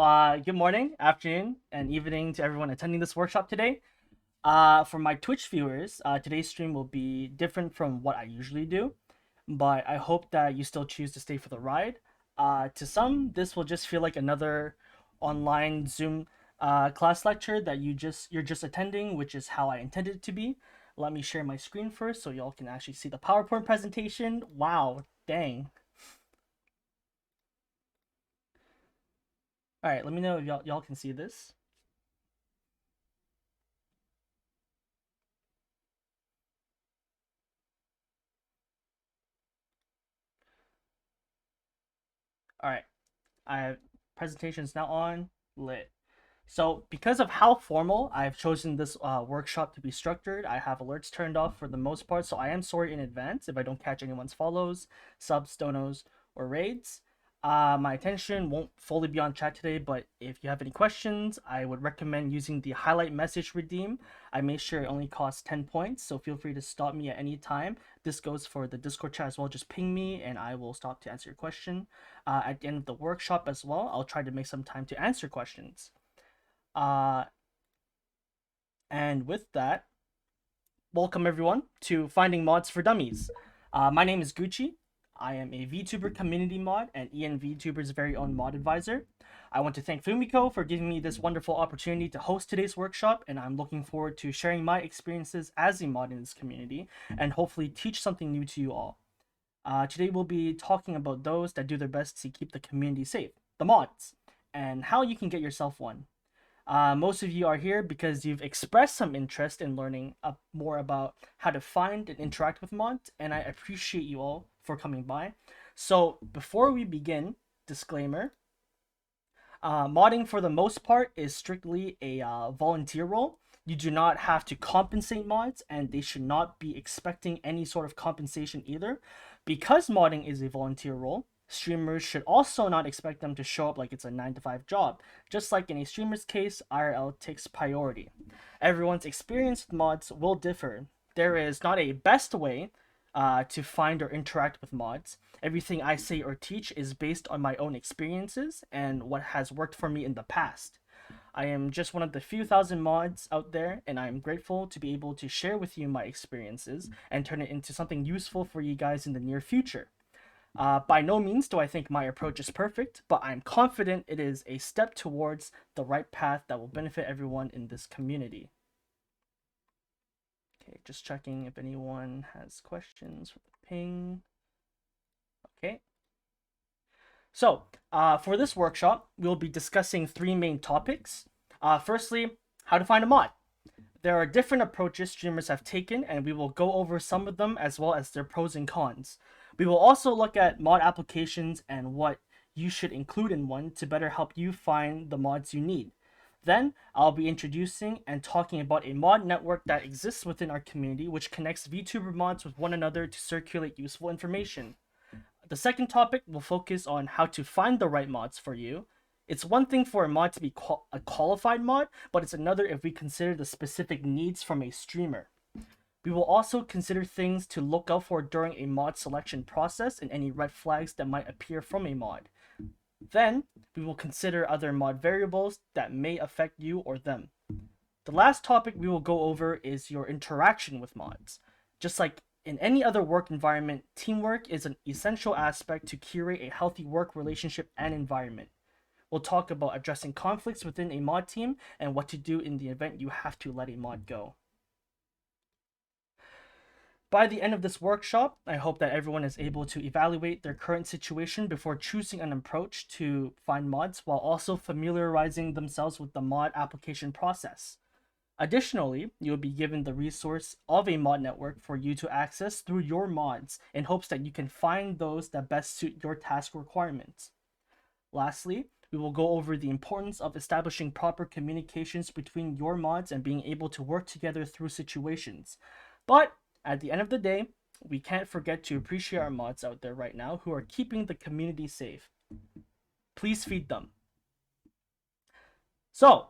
Good morning, afternoon, and evening to everyone attending this workshop today. For my Twitch viewers, today's stream will be different from what I usually do, but I hope that you still choose to stay for the ride. To some, this will just feel like another online Zoom class lecture that you're just attending, which is how I intended it to be. Let me share my screen first so y'all can actually see the PowerPoint presentation. Wow, dang. All right, let me know if y'all can see this. All right, I presentation is now on lit. So because of how formal I've chosen this workshop to be structured, I have alerts turned off for the most part. So I am sorry in advance if I don't catch anyone's follows, subs, donos, or raids. My attention won't fully be on chat today, but if you have any questions, I would recommend using the highlight message redeem. I made sure it only costs 10 points, so feel free to stop me at any time. This goes for the Discord chat as well. Just ping me and I will stop to answer your question. At the end of the workshop as well, I'll try to make some time to answer questions. Uh, and with that, welcome everyone to Finding Mods for Dummies. My name is Gucci. I am a VTuber community mod and VTuber's very own mod advisor. I want to thank Fumiko for giving me this wonderful opportunity to host today's workshop, and I'm looking forward to sharing my experiences as a mod in this community and hopefully teach something new to you all. Today we'll be talking about those that do their best to keep the community safe, the mods, and how you can get yourself one. Most of you are here because you've expressed some interest in learning more about how to find and interact with mods, and I appreciate you all for coming by. So before we begin, disclaimer, modding for the most part is strictly a volunteer role. You do not have to compensate mods, and they should not be expecting any sort of compensation either. Because modding is a volunteer role, streamers should also not expect them to show up like it's a 9 to 5 job. Just like in a streamer's case, IRL takes priority. Everyone's experience with mods will differ. There is not a best way to find or interact with mods. Everything I say or teach is based on my own experiences and what has worked for me in the past. I am just one of the few thousand mods out there, and I am grateful to be able to share with you my experiences and turn it into something useful for you guys in the near future. By no means do I think my approach is perfect, but I'm confident it is a step towards the right path that will benefit everyone in this community. Okay, just checking if anyone has questions for the ping. Okay. So, for this workshop, we'll be discussing 3 main topics. Firstly, how to find a mod. There are different approaches streamers have taken, and we will go over some of them as well as their pros and cons. We will also look at mod applications and what you should include in one to better help you find the mods you need. Then, I'll be introducing and talking about a mod network that exists within our community which connects VTuber mods with one another to circulate useful information. The second topic will focus on how to find the right mods for you. It's one thing for a mod to be a qualified mod, but it's another if we consider the specific needs from a streamer. We will also consider things to look out for during a mod selection process and any red flags that might appear from a mod. Then, we will consider other mod variables that may affect you or them. The last topic we will go over is your interaction with mods. Just like in any other work environment, teamwork is an essential aspect to curate a healthy work relationship and environment. We'll talk about addressing conflicts within a mod team and what to do in the event you have to let a mod go. By the end of this workshop, I hope that everyone is able to evaluate their current situation before choosing an approach to find mods while also familiarizing themselves with the mod application process. Additionally, you will be given the resource of a mod network for you to access through your mods in hopes that you can find those that best suit your task requirements. Lastly, we will go over the importance of establishing proper communications between your mods and being able to work together through situations. But at the end of the day, we can't forget to appreciate our mods out there right now who are keeping the community safe. Please feed them. So,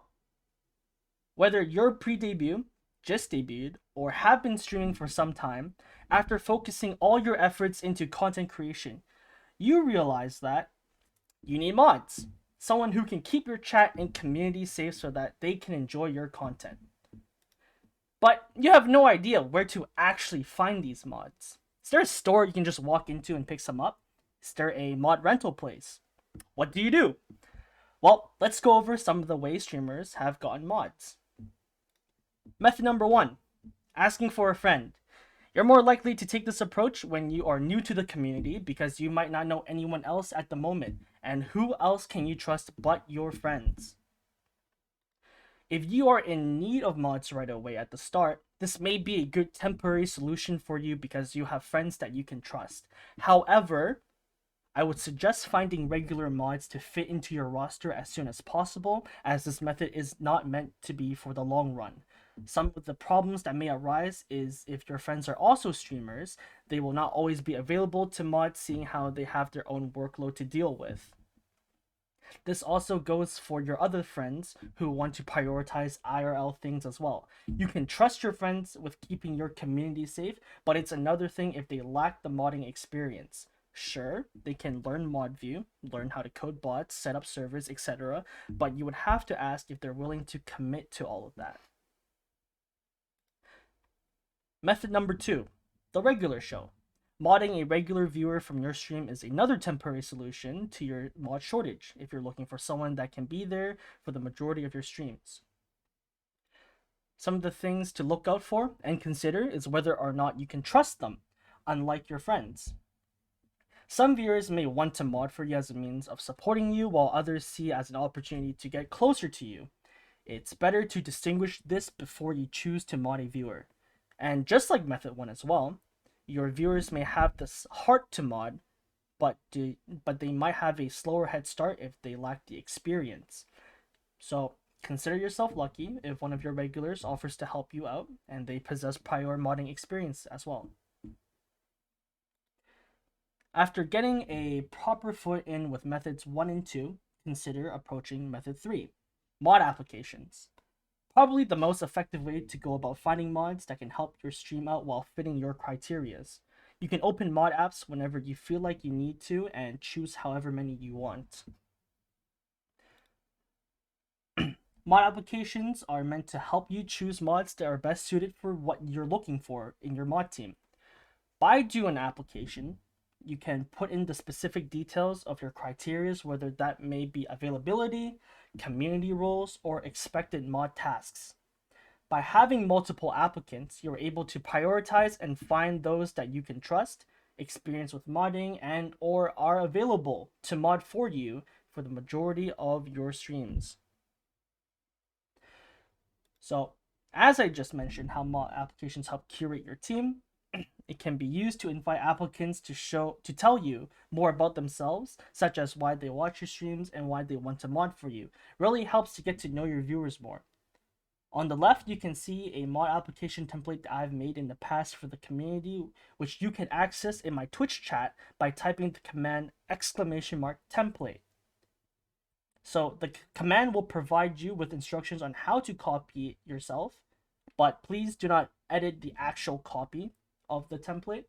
whether you're pre-debut, just debuted, or have been streaming for some time, after focusing all your efforts into content creation, you realize that you need mods. someone who can keep your chat and community safe so that they can enjoy your content. But you have no idea where to actually find these mods. Is there a store you can just walk into and pick some up? Is there a mod rental place? What do you do? Well, let's go over some of the ways streamers have gotten mods. Method number 1, asking for a friend. You're more likely to take this approach when you are new to the community because you might not know anyone else at the moment, and who else can you trust but your friends? If you are in need of mods right away at the start, this may be a good temporary solution for you because you have friends that you can trust. However, I would suggest finding regular mods to fit into your roster as soon as possible, as this method is not meant to be for the long run. Some of the problems that may arise is if your friends are also streamers, they will not always be available to mod, seeing how they have their own workload to deal with. This also goes for your other friends who want to prioritize IRL things as well. You can trust your friends with keeping your community safe, but it's another thing if they lack the modding experience. Sure, they can learn ModView, learn how to code bots, set up servers, etc., but you would have to ask if they're willing to commit to all of that. Method number 2, the regular show. Modding a regular viewer from your stream is another temporary solution to your mod shortage if you're looking for someone that can be there for the majority of your streams. Some of the things to look out for and consider is whether or not you can trust them, unlike your friends. Some viewers may want to mod for you as a means of supporting you, while others see it as an opportunity to get closer to you. It's better to distinguish this before you choose to mod a viewer. And just like method 1 as well, your viewers may have this heart to mod, but they might have a slower head start if they lack the experience. So consider yourself lucky if one of your regulars offers to help you out and they possess prior modding experience as well. After getting a proper foot in with methods 1 and 2, consider approaching method 3, mod applications. Probably the most effective way to go about finding mods that can help your stream out while fitting your criterias. You can open mod apps whenever you feel like you need to and choose however many you want. Mod applications are meant to help you choose mods that are best suited for what you're looking for in your mod team. By doing an application, you can put in the specific details of your criteria, whether that may be availability, community roles, or expected mod tasks. By having multiple applicants, you're able to prioritize and find those that you can trust, experience with modding, and or are available to mod for you for the majority of your streams. So, as I just mentioned, how mod applications help curate your team, it can be used to invite applicants to tell you more about themselves, such as why they watch your streams and why they want to mod for you. Really helps to get to know your viewers more. On the left, you can see a mod application template that I've made in the past for the community, which you can access in my Twitch chat by typing the command !template. So the command will provide you with instructions on how to copy it yourself, but please do not edit the actual copy of the template.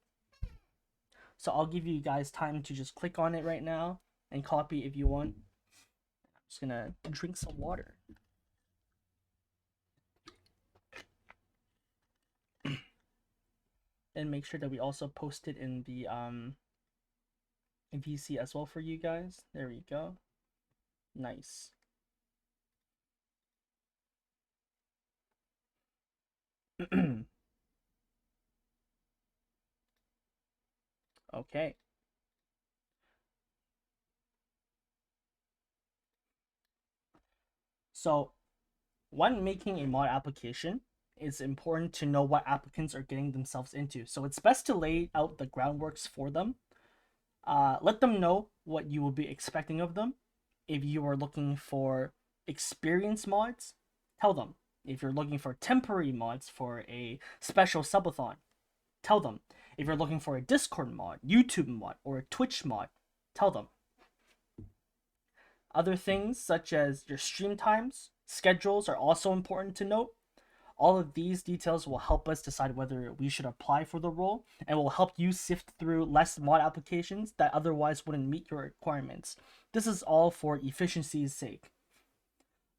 So I'll give you guys time to just click on it right now and copy if you want. I'm just gonna drink some water. And make sure that we also post it in the VC as well for you guys. There we go. Nice. Okay. So when making a mod application, it's important to know what applicants are getting themselves into. So it's best to lay out the groundworks for them. Let them know what you will be expecting of them. If you are looking for experience mods, tell them. If you're looking for temporary mods for a special subathon, tell them. If you're looking for a Discord mod, YouTube mod, or a Twitch mod, tell them. Other things such as your stream times, schedules are also important to note. All of these details will help us decide whether we should apply for the role and will help you sift through less mod applications that otherwise wouldn't meet your requirements. This is all for efficiency's sake.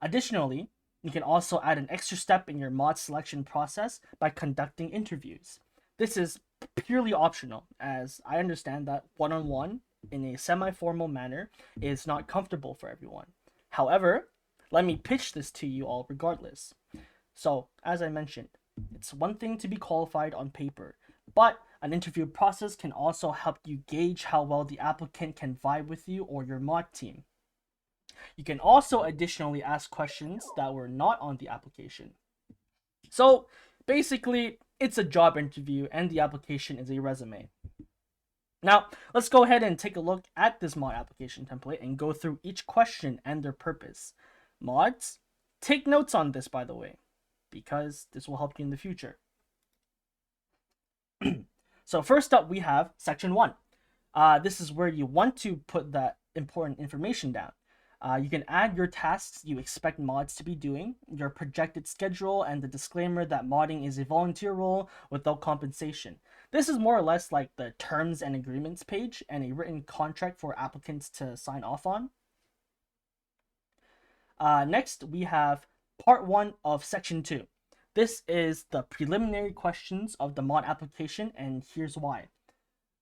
Additionally, you can also add an extra step in your mod selection process by conducting interviews. This is purely optional, as I understand that one-on-one in a semi-formal manner is not comfortable for everyone. However, let me pitch this to you all regardless. So, as I mentioned, it's one thing to be qualified on paper, but an interview process can also help you gauge how well the applicant can vibe with you or your mod team. You can also additionally ask questions that were not on the application. So, basically, it's a job interview and the application is a resume. Now, let's go ahead and take a look at this mod application template and go through each question and their purpose. Mods, take notes on this, by the way, because this will help you in the future. So first up, we have section 1. This is where you want to put that important information down. You can add your tasks you expect mods to be doing, your projected schedule, and the disclaimer that modding is a volunteer role without compensation. This is more or less like the terms and agreements page and a written contract for applicants to sign off on. Next, we have part 1 of section 2. This is the preliminary questions of the mod application, and here's why.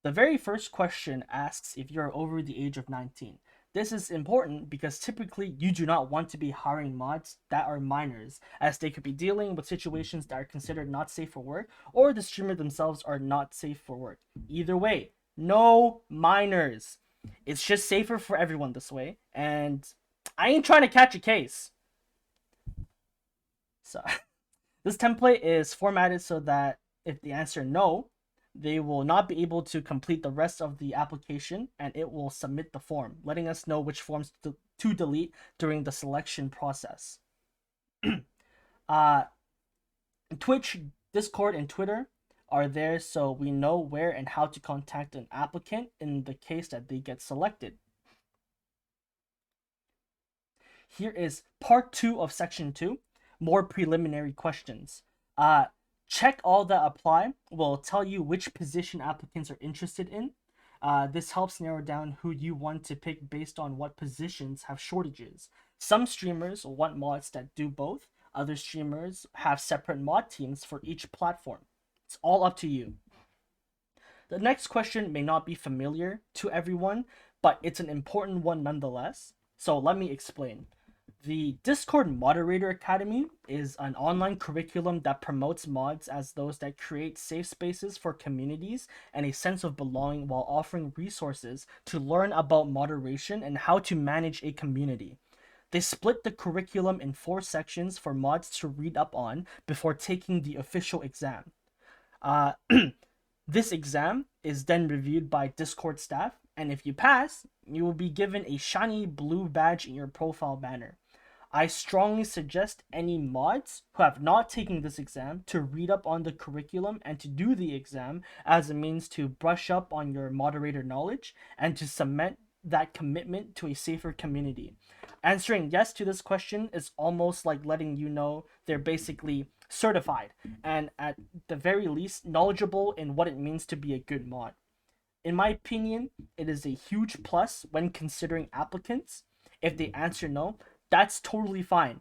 The very first question asks if you're over the age of 19. This is important because typically you do not want to be hiring mods that are minors, as they could be dealing with situations that are considered not safe for work, or the streamer themselves are not safe for work. Either way, no minors. It's just safer for everyone this way, and I ain't trying to catch a case. So, this template is formatted so that if the answer no, they will not be able to complete the rest of the application, and it will submit the form, letting us know which forms to delete during the selection process. Twitch, Discord, and Twitter are there so we know where and how to contact an applicant in the case that they get selected. Here is part 2 of section 2, more preliminary questions. Check all that apply will tell you which position applicants are interested in. This helps narrow down who you want to pick based on what positions have shortages. Some streamers want mods that do both. Other streamers have separate mod teams for each platform. It's all up to you. The next question may not be familiar to everyone, but it's an important one nonetheless. So let me explain. The Discord Moderator Academy is an online curriculum that promotes mods as those that create safe spaces for communities and a sense of belonging while offering resources to learn about moderation and how to manage a community. They split the curriculum in 4 sections for mods to read up on before taking the official exam. This exam is then reviewed by Discord staff, and if you pass, you will be given a shiny blue badge in your profile banner. I strongly suggest any mods who have not taken this exam to read up on the curriculum and to do the exam as a means to brush up on your moderator knowledge and to cement that commitment to a safer community. Answering yes to this question is almost like letting you know they're basically certified and at the very least knowledgeable in what it means to be a good mod. In my opinion, it is a huge plus when considering applicants. If they answer no, that's totally fine,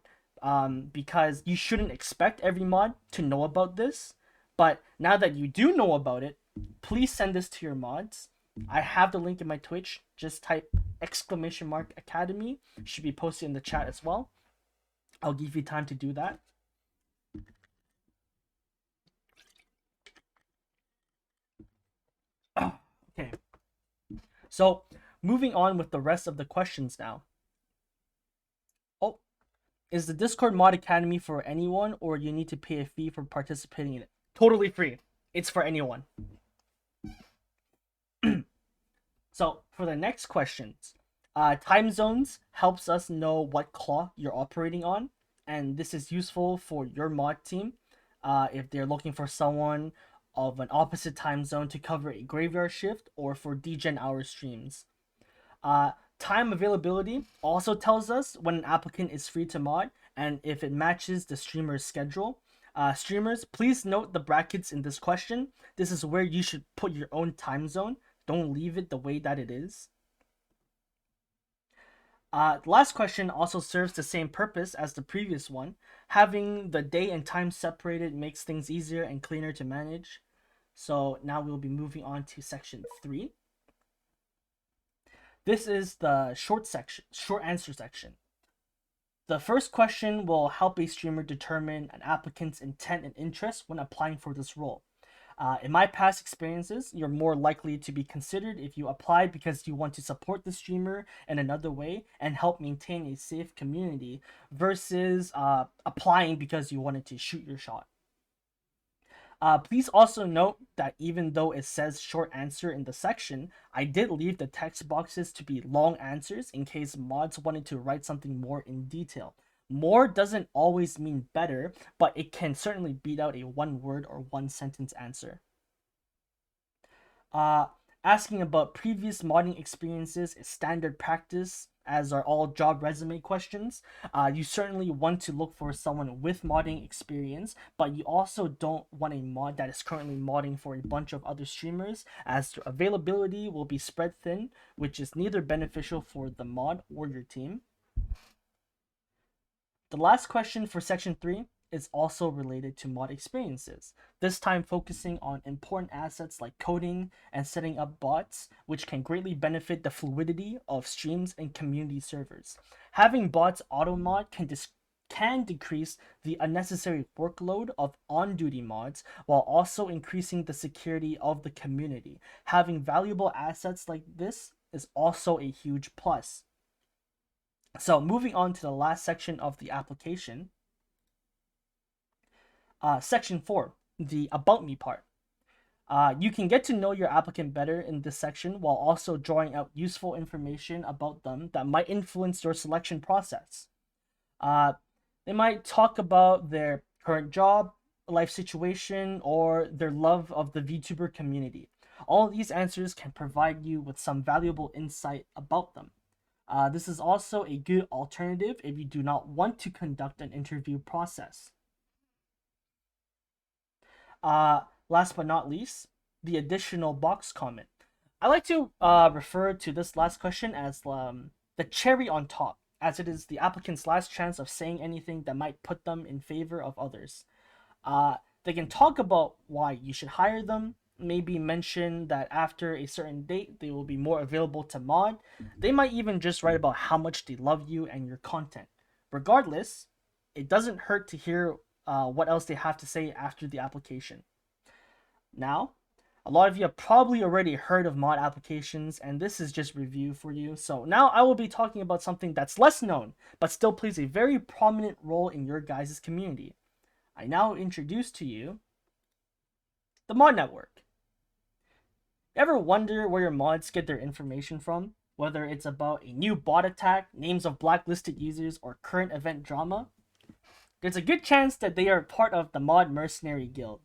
because you shouldn't expect every mod to know about this. But now that you do know about it, please send this to your mods. I have the link in my Twitch. Just type !academy. Should be posted in the chat as well. I'll give you time to do that. Okay. So, moving on with the rest of the questions now. Is the Discord Mod Academy for anyone, or you need to pay a fee for participating in it? Totally free. It's for anyone. So, for the next questions, time zones helps us know what clock you're operating on, and this is useful for your mod team if they're looking for someone of an opposite time zone to cover a graveyard shift or for degen hour streams. Time availability also tells us when an applicant is free to mod and if it matches the streamer's schedule. Streamers, please note the brackets in this question. This is where you should put your own time zone. Don't leave it the way that it is. The last question also serves the same purpose as the previous one. Having the day and time separated makes things easier and cleaner to manage. So now we'll be moving on to section 3. This is the short answer section. The first question will help a streamer determine an applicant's intent and interest when applying for this role. In my past experiences, you're more likely to be considered if you apply because you want to support the streamer in another way and help maintain a safe community versus applying because you wanted to shoot your shot. Please also note that even though it says short answer in the section, I did leave the text boxes to be long answers in case mods wanted to write something more in detail. More doesn't always mean better, but it can certainly beat out a one-word or one-sentence answer. Asking about previous modding experiences is standard practice, as are all job resume questions. You certainly want to look for someone with modding experience, but you also don't want a mod that is currently modding for a bunch of other streamers, as their availability will be spread thin, which is neither beneficial for the mod or your team. The last question for section 3 is also related to mod experiences, this time focusing on important assets like coding and setting up bots, which can greatly benefit the fluidity of streams and community servers. Having bots auto mod can decrease the unnecessary workload of on-duty mods while also increasing the security of the community. Having valuable assets like this is also a huge plus. So moving on to the last section of the application, section 4, the About Me part. You can get to know your applicant better in this section while also drawing out useful information about them that might influence your selection process. They might talk about their current job, life situation, or their love of the VTuber community. All of these answers can provide you with some valuable insight about them. This is also a good alternative if you do not want to conduct an interview process. Last but not least, the additional box comment. I like to refer to this last question as the cherry on top, as it is the applicant's last chance of saying anything that might put them in favor of others. They can talk about why you should hire them, maybe mention that after a certain date they will be more available to mod. They might even just write about how much they love you and your content. Regardless, it doesn't hurt to hear what else they have to say after the application. Now, a lot of you have probably already heard of mod applications, and this is just review for you. So now I will be talking about something that's less known, but still plays a very prominent role in your guys' community. I now introduce to you the mod network. Ever wonder where your mods get their information from? Whether it's about a new bot attack, names of blacklisted users, or current event drama? There's a good chance that they are part of the Mod Mercenary Guild.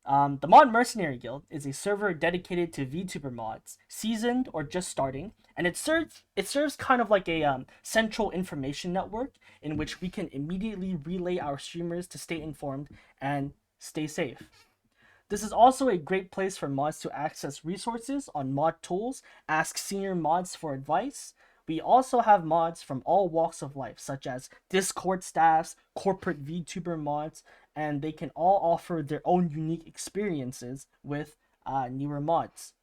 The Mod Mercenary Guild is a server dedicated to VTuber mods, seasoned or just starting, and it serves kind of like a central information network in which we can immediately relay our streamers to stay informed and stay safe. This is also a great place for mods to access resources on mod tools, ask senior mods for advice. We also have mods from all walks of life, such as Discord staffs, corporate VTuber mods, and they can all offer their own unique experiences with newer mods.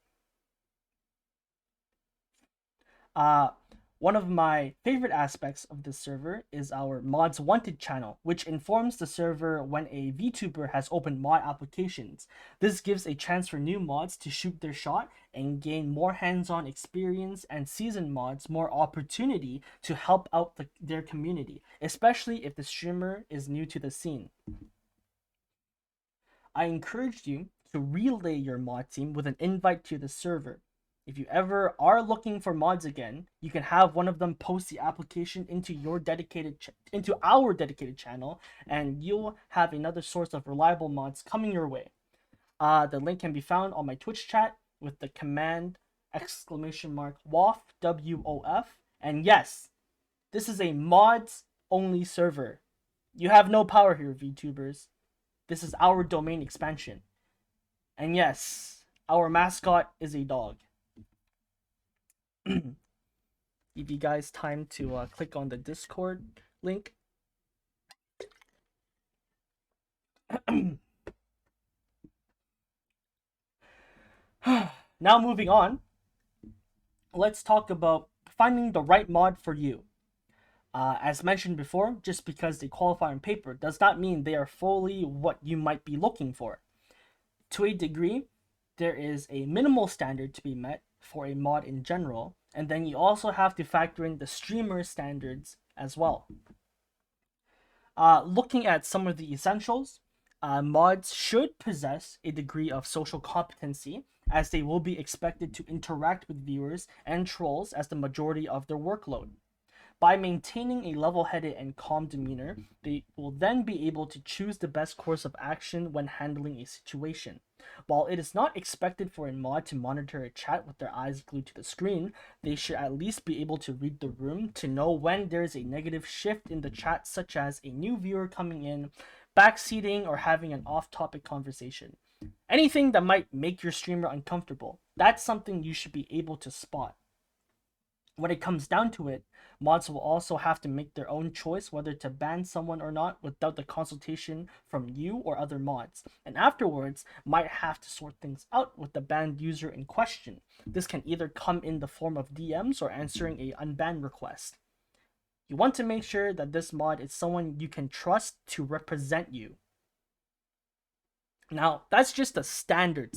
One of my favorite aspects of this server is our Mods Wanted channel, which informs the server when a VTuber has opened mod applications. This gives a chance for new mods to shoot their shot and gain more hands-on experience, and seasoned mods more opportunity to help out their community, especially if the streamer is new to the scene. I encourage you to relay your mod team with an invite to the server. If you ever are looking for mods again, you can have one of them post the application into our dedicated channel, and you'll have another source of reliable mods coming your way. The link can be found on my Twitch chat with the command !WOF, W-O-F. And yes, this is a mods only server. You have no power here, VTubers. This is our domain expansion. And yes, our mascot is a dog. Give you guys time to click on the Discord link. Now moving on, let's talk about finding the right mod for you. As mentioned before, just because they qualify on paper does not mean they are fully what you might be looking for. To a degree, there is a minimal standard to be met for a mod in general, and then you also have to factor in the streamer standards as well. Looking at some of the essentials, mods should possess a degree of social competency, as they will be expected to interact with viewers and trolls as the majority of their workload. By maintaining a level-headed and calm demeanor, they will then be able to choose the best course of action when handling a situation. While it is not expected for a mod to monitor a chat with their eyes glued to the screen, they should at least be able to read the room to know when there is a negative shift in the chat, such as a new viewer coming in, backseating, or having an off-topic conversation. Anything that might make your streamer uncomfortable, that's something you should be able to spot. When it comes down to it, mods will also have to make their own choice whether to ban someone or not without the consultation from you or other mods, and afterwards might have to sort things out with the banned user in question. This can either come in the form of DMs or answering a unban request. You want to make sure that this mod is someone you can trust to represent you. Now, that's just a standard.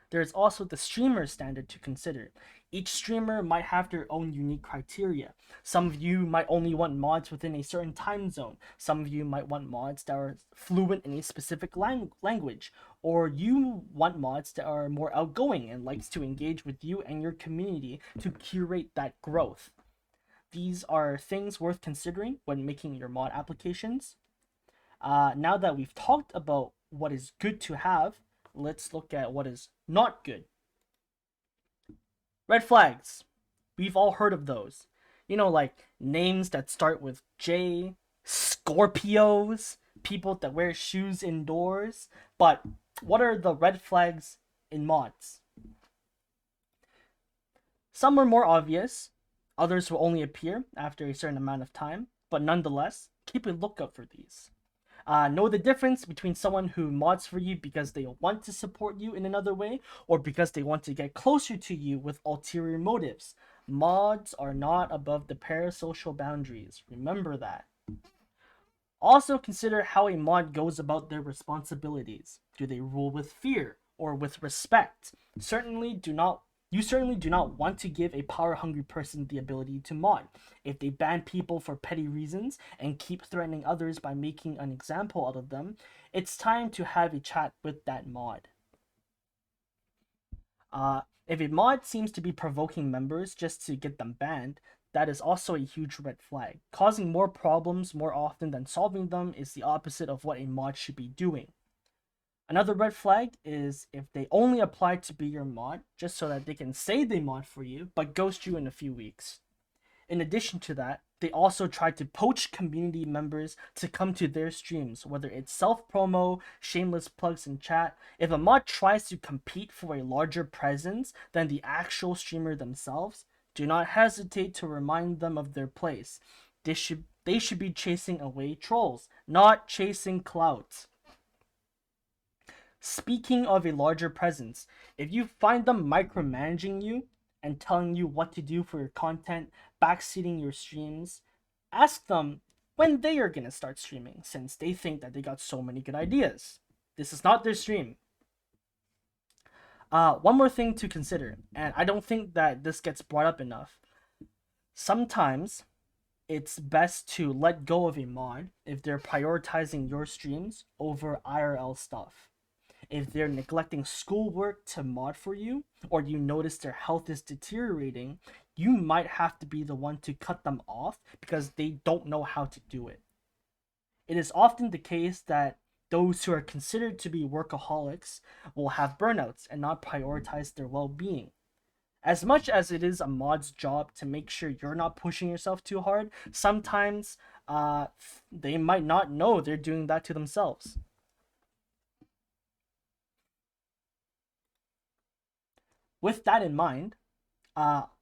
There is also the streamer standard to consider. Each streamer might have their own unique criteria. Some of you might only want mods within a certain time zone. Some of you might want mods that are fluent in a specific language. Or you want mods that are more outgoing and likes to engage with you and your community to curate that growth. These are things worth considering when making your mod applications. Now that we've talked about what is good to have, let's look at what is not good. Red flags. We've all heard of those. Like names that start with J, Scorpios, people that wear shoes indoors. But what are the red flags in mods? Some are more obvious, others will only appear after a certain amount of time, but nonetheless, keep a lookout for these. Know the difference between someone who mods for you because they want to support you in another way or because they want to get closer to you with ulterior motives. Mods are not above the parasocial boundaries. Remember that. Also consider how a mod goes about their responsibilities. Do they rule with fear or with respect? You certainly do not want to give a power-hungry person the ability to mod. If they ban people for petty reasons and keep threatening others by making an example out of them, it's time to have a chat with that mod. If a mod seems to be provoking members just to get them banned, that is also a huge red flag. Causing more problems more often than solving them is the opposite of what a mod should be doing. Another red flag is if they only apply to be your mod just so that they can say they mod for you, but ghost you in a few weeks. In addition to that, they also try to poach community members to come to their streams, whether it's self-promo, shameless plugs in chat. If a mod tries to compete for a larger presence than the actual streamer themselves, do not hesitate to remind them of their place. They should be chasing away trolls, not chasing clout. Speaking of a larger presence, if you find them micromanaging you and telling you what to do for your content, backseating your streams, ask them when they are going to start streaming, since they think that they got so many good ideas. This is not their stream. One more thing to consider, and I don't think that this gets brought up enough. Sometimes it's best to let go of a mod if they're prioritizing your streams over IRL stuff. If they're neglecting schoolwork to mod for you, or you notice their health is deteriorating, you might have to be the one to cut them off because they don't know how to do it. It is often the case that those who are considered to be workaholics will have burnouts and not prioritize their well-being. As much as it is a mod's job to make sure you're not pushing yourself too hard, sometimes they might not know they're doing that to themselves. With that in mind,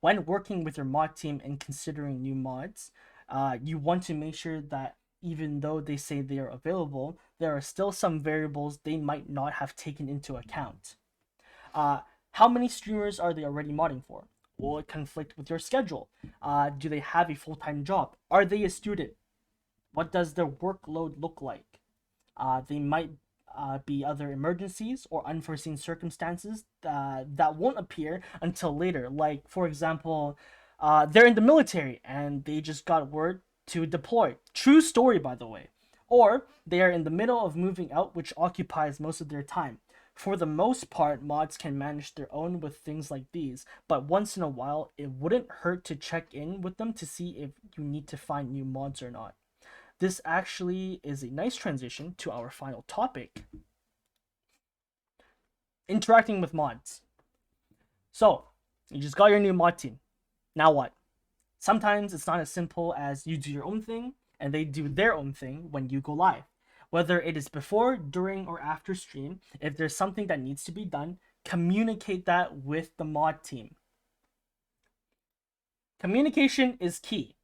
when working with your mod team and considering new mods, you want to make sure that even though they say they are available, there are still some variables they might not have taken into account. Uh, how many streamers are they already modding for? Will it conflict with your schedule? Do they have a full time job? Are they a student? What does their workload look like? They might be other emergencies or unforeseen circumstances that won't appear until later. Like, for example, they're in the military and they just got word to deploy. True story, by the way. Or they are in the middle of moving out, which occupies most of their time. For the most part, mods can manage their own with things like these, but once in a while, it wouldn't hurt to check in with them to see if you need to find new mods or not. This actually is a nice transition to our final topic, interacting with mods. So, you just got your new mod team. Now what? Sometimes it's not as simple as you do your own thing and they do their own thing when you go live. Whether it is before, during, or after stream, if there's something that needs to be done, communicate that with the mod team. Communication is key.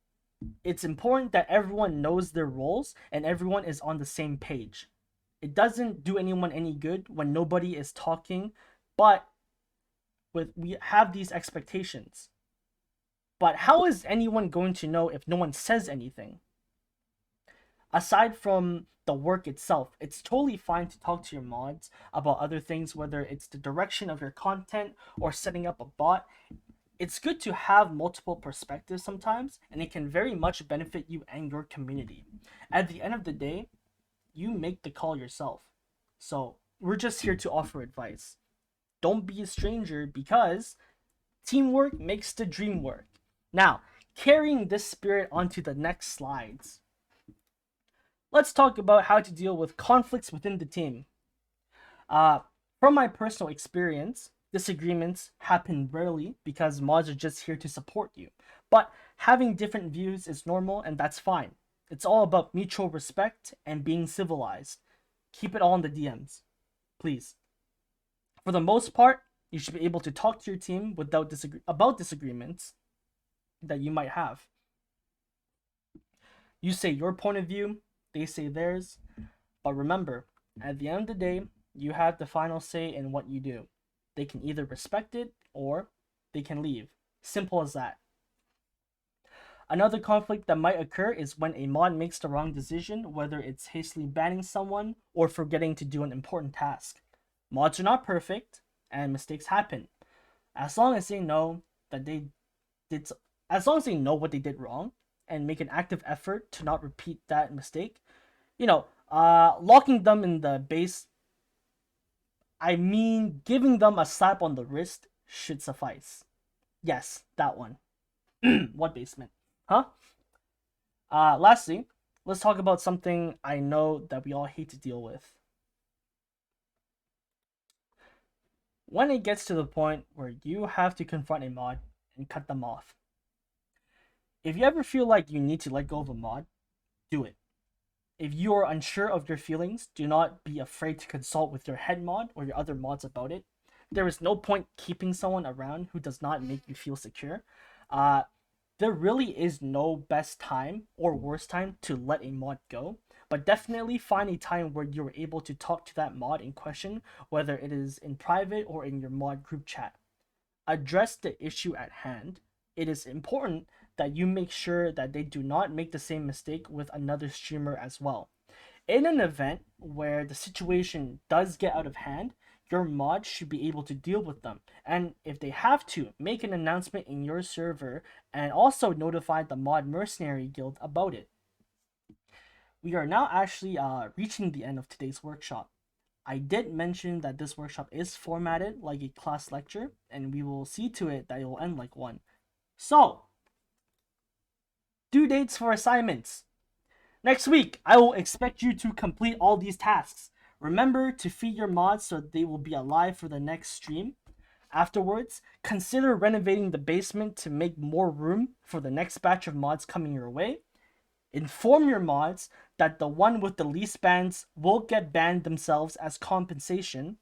It's important that everyone knows their roles and everyone is on the same page. It doesn't do anyone any good when nobody is talking, but we have these expectations. But how is anyone going to know if no one says anything? Aside from the work itself, it's totally fine to talk to your mods about other things, whether it's the direction of your content or setting up a bot. It's good to have multiple perspectives sometimes, and it can very much benefit you and your community. At the end of the day, you make the call yourself. So we're just here to offer advice. Don't be a stranger because teamwork makes the dream work. Now, carrying this spirit onto the next slides, let's talk about how to deal with conflicts within the team. From my personal experience, disagreements happen rarely because mods are just here to support you. But having different views is normal and that's fine. It's all about mutual respect and being civilized. Keep it all in the DMs, please. For the most part, you should be able to talk to your team without about disagreements that you might have. You say your point of view, they say theirs, but remember, at the end of the day, you have the final say in what you do. They can either respect it or they can leave. Simple as that. Another conflict that might occur is when a mod makes the wrong decision, whether it's hastily banning someone or forgetting to do an important task. Mods are not perfect and mistakes happen. As long as they know that as long as they know what they did wrong and make an active effort to not repeat that mistake, locking them in the base, giving them a slap on the wrist should suffice. Yes, that one. What basement? Huh? Lastly, let's talk about something I know that we all hate to deal with. When it gets to the point where you have to confront a mod and cut them off. If you ever feel like you need to let go of a mod, do it. If you are unsure of your feelings, do not be afraid to consult with your head mod or your other mods about it. There is no point keeping someone around who does not make you feel secure. There really is no best time or worst time to let a mod go, but definitely find a time where you're able to talk to that mod in question, whether it is in private or in your mod group chat. Address the issue at hand. It is important that you make sure that they do not make the same mistake with another streamer as well. In an event where the situation does get out of hand, your mod should be able to deal with them. And if they have to, make an announcement in your server and also notify the mod mercenary guild about it. We are now actually reaching the end of today's workshop. I did mention that this workshop is formatted like a class lecture, and we will see to it that it will end like one. So, due dates for assignments. Next week, I will expect you to complete all these tasks. Remember to feed your mods so they will be alive for the next stream. Afterwards, consider renovating the basement to make more room for the next batch of mods coming your way. Inform your mods that the one with the least bans will get banned themselves as compensation.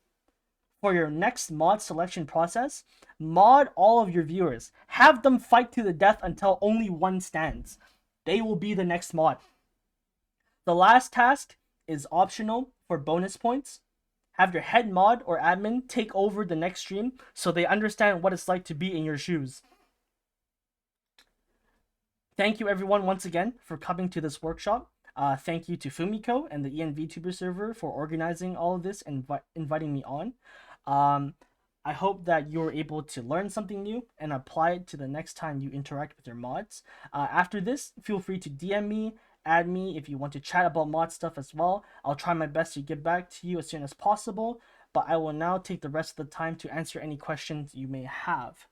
for your next mod selection process, mod all of your viewers. Have them fight to the death until only one stands. They will be the next mod. The last task is optional for bonus points. Have your head mod or admin take over the next stream so they understand what it's like to be in your shoes. Thank you everyone once again for coming to this workshop. Thank you to Fumiko and the ENVTuber server for organizing all of this and inviting me on. I hope that you're able to learn something new and apply it to the next time you interact with your mods. After this, feel free to DM me, add me if you want to chat about mod stuff as well. I'll try my best to get back to you as soon as possible, but I will now take the rest of the time to answer any questions you may have.